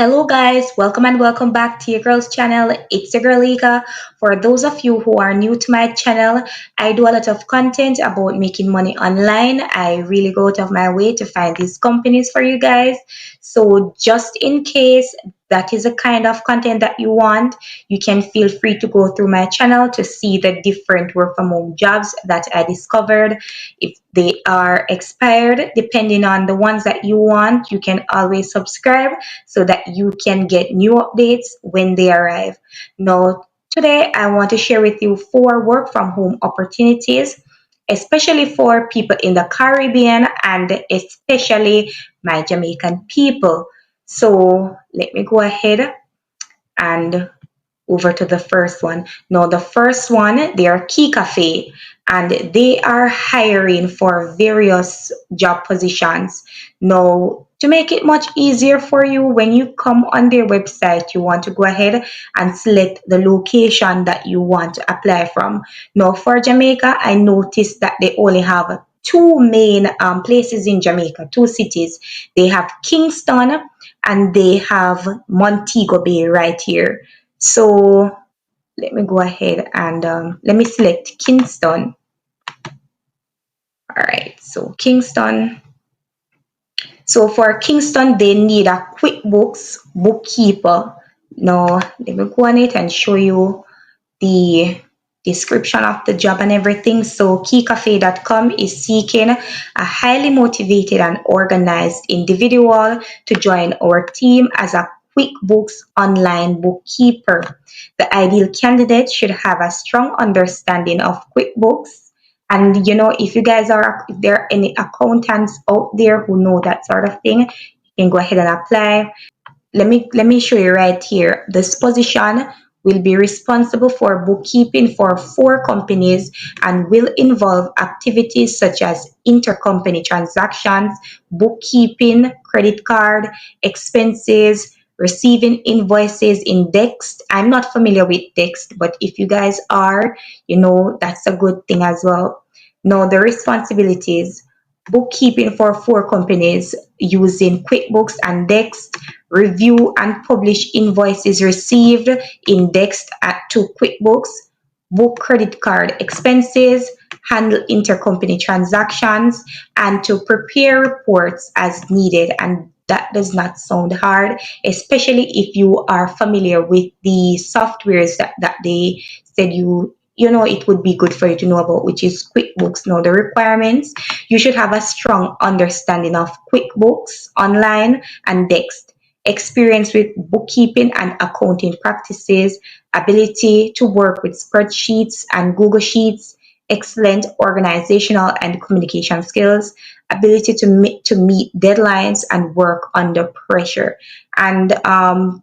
Hello guys, welcome and welcome back to your girl's channel. It's your girl Ika. For those of you who are new to my channel, I do a lot of content about making money online. I really go out of my way to find these companies for you guys. So just in case that is the kind of content that you want, you can feel free to go through my channel to see the different work from home jobs that I discovered. If they are expired, depending on the ones that you want, you can always subscribe so that you can get new updates when they arrive. Now, today I want to share with you 4 work from home opportunities, especially for people in the Caribbean and especially my Jamaican people. So let me go ahead and over to the first one. Now, the first one, they are Key Cafe, and they are hiring for various job positions. Now, to make it much easier for you, when you come on their website, you want to go ahead and select the location that you want to apply from. Now, for Jamaica, I noticed that they only have two main places in Jamaica, two cities. They have Kingston and they have Montego Bay right here. So let me go ahead and let me select Kingston. All right, so Kingston. So for Kingston, they need a QuickBooks bookkeeper. Now, let me go on it and show you the description of the job and everything. So keycafe.com is seeking a highly motivated and organized individual to join our team as a QuickBooks online bookkeeper. The ideal candidate should have a strong understanding of QuickBooks. And if you guys if there are any accountants out there who know that sort of thing, you can go ahead and apply. Let me show you right here. This position will be responsible for bookkeeping for 4 companies and will involve activities such as intercompany transactions, bookkeeping, credit card, expenses, receiving invoices in Dext. I'm not familiar with Dext, but if you guys are, that's a good thing as well. Now, the responsibilities: bookkeeping for 4 companies using QuickBooks and Dext, review and publish invoices received indexed to QuickBooks, book credit card expenses, handle intercompany transactions, and to prepare reports as needed. And that does not sound hard, especially if you are familiar with the softwares that they said it would be good for you to know about, which is QuickBooks. Now, the requirements: you should have a strong understanding of QuickBooks Online and Dext, experience with bookkeeping and accounting practices, ability to work with spreadsheets and Google Sheets, excellent organizational and communication skills, ability to meet deadlines and work under pressure. And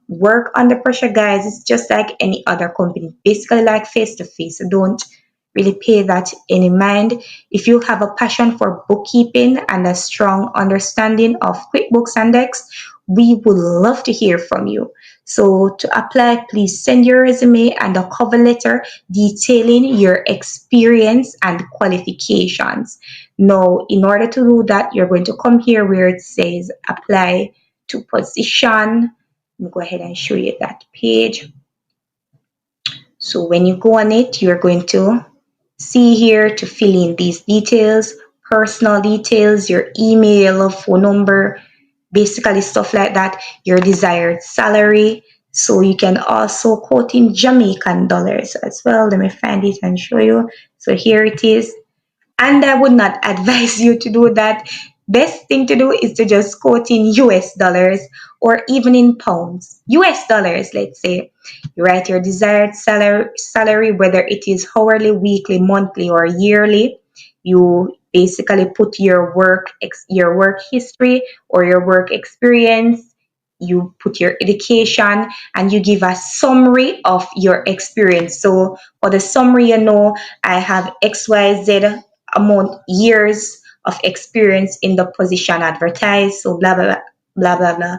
work under pressure, guys, is just like any other company, basically like face to face. So don't really pay that any mind. If you have a passion for bookkeeping and a strong understanding of QuickBooks and Dex, we would love to hear from you. So to apply, please send your resume and a cover letter detailing your experience and qualifications. Now, in order to do that, you're going to come here where it says apply to position. Let me go ahead and show you that page. So when you go on it, you're going to see here to fill in these details, personal details, your email, phone number, basically stuff like that, your desired salary. So you can also quote in Jamaican dollars as well. Let me find it and show you. So here it is. And I would not advise you to do that. Best thing to do is to just quote in US dollars or even in pounds. US dollars, let's say. You write your desired salary, whether it is hourly, weekly, monthly, or yearly. You basically put your work history or your work experience. You put your education and you give a summary of your experience. So for the summary, I have XYZ amount years of experience in the position advertised. So blah blah blah blah blah.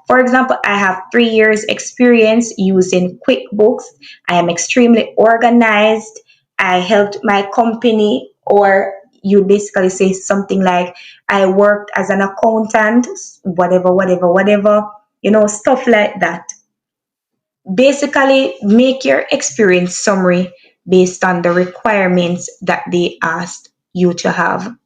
For example, I have 3 years experience using QuickBooks. I am extremely organized. I helped my company, or you basically say something like, I worked as an accountant, whatever, whatever, whatever. stuff like that. Basically, make your experience summary based on the requirements that they asked you to have.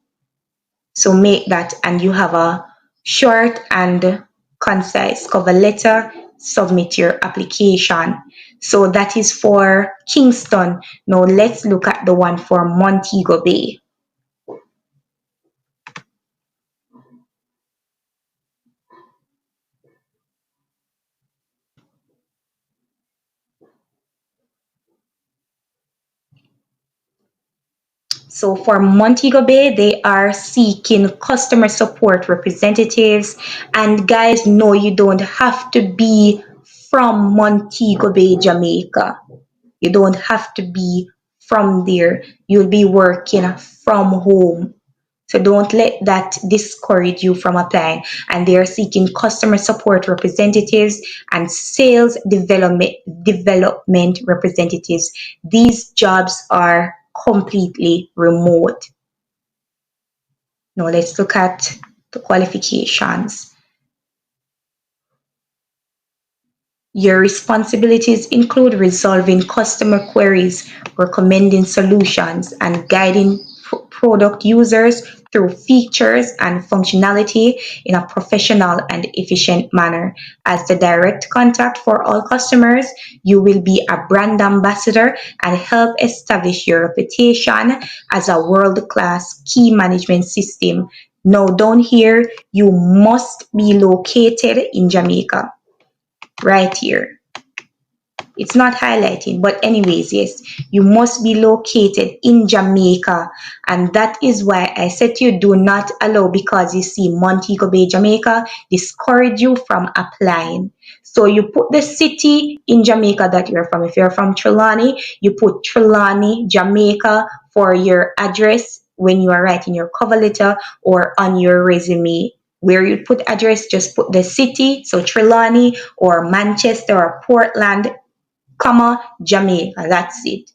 So make that, and you have a short and concise cover letter. Submit your application. So that is for Kingston. Now let's look at the one for Montego Bay. So for Montego Bay, they are seeking customer support representatives. And guys, no, you don't have to be from Montego Bay, Jamaica. You don't have to be from there. You'll be working from home. So don't let that discourage you from applying. And they are seeking customer support representatives and sales development representatives. These jobs are completely remote. Now let's look at the qualifications. Your responsibilities include resolving customer queries, recommending solutions, and guiding product users through features and functionality in a professional and efficient manner. As the direct contact for all customers, you will be a brand ambassador and help establish your reputation as a world-class key management system. Now, down here, you must be located in Jamaica, right here. It's not highlighted, but anyways, yes, you must be located in Jamaica. And that is why I said to you, do not allow, because you see Montego Bay, Jamaica, discourage you from applying. So you put the city in Jamaica that you're from. If you're from Trelawney, you put Trelawney, Jamaica for your address when you are writing your cover letter or on your resume. Where you put address, just put the city, so Trelawney or Manchester or Portland, comma, Jamaica. That's it.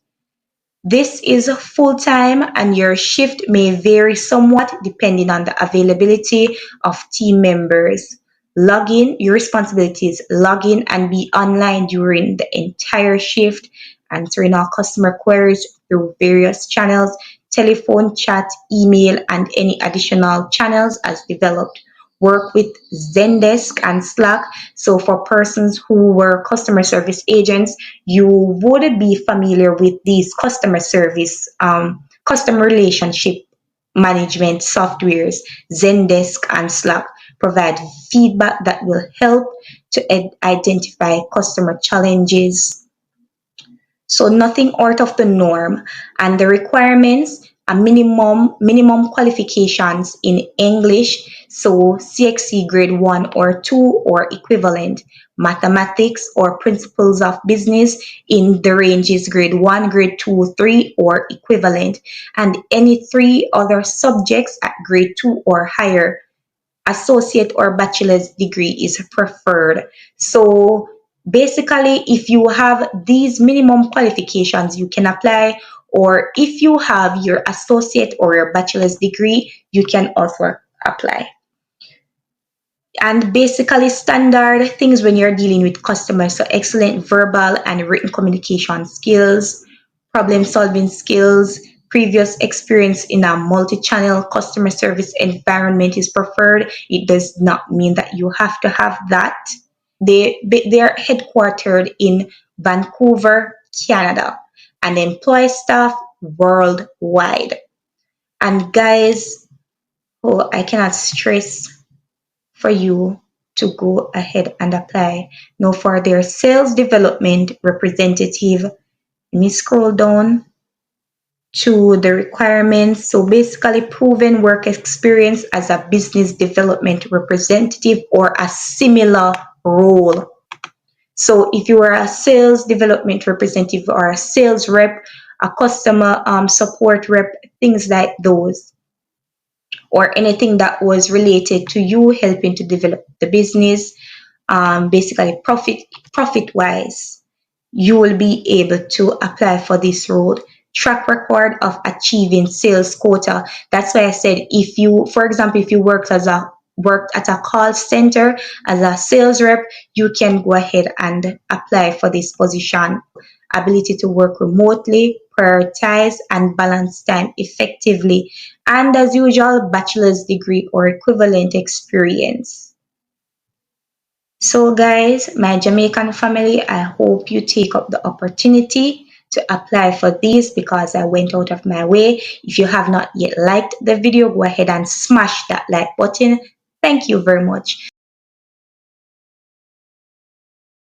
This is full time and your shift may vary somewhat depending on the availability of team members. Log in, your responsibilities, log in and be online during the entire shift, answering all customer queries through various channels, telephone, chat, email, and any additional channels as developed. Work with Zendesk and Slack. So for persons who were customer service agents, you would be familiar with these customer service, customer relationship management softwares. Zendesk and Slack provide feedback that will help to identify customer challenges. So nothing out of the norm. And the requirements, a minimum qualifications in English, so CXC grade 1 or 2 or equivalent, mathematics or principles of business in the ranges grade 1, grade 2, 3 or equivalent, and any three other subjects at grade 2 or higher. Associate or bachelor's degree is preferred. So basically, if you have these minimum qualifications, you can apply, or if you have your associate or your bachelor's degree, you can also apply. And basically, standard things when you're dealing with customers: so excellent verbal and written communication skills, problem solving skills, previous experience in a multi-channel customer service environment is preferred. It does not mean that you have to have that. They're headquartered in Vancouver, Canada, and employ staff worldwide. And guys, oh, I cannot stress for you to go ahead and apply. Now for their sales development representative, let me scroll down to the requirements. So basically, proven work experience as a business development representative or a similar role. So if you are a sales development representative or a sales rep, a customer support rep, things like those, or anything that was related to you helping to develop the business, basically profit wise, you will be able to apply for this role. Track record of achieving sales quota. That's why I said, if you, for example, if you worked as a worked at a call center as a sales rep, you can go ahead and apply for this position. Ability to work remotely, prioritize and balance time effectively, and as usual, bachelor's degree or equivalent experience. So, guys, my Jamaican family, I hope you take up the opportunity to apply for these because I went out of my way. If you have not yet liked the video, go ahead and smash that like button. Thank you very much.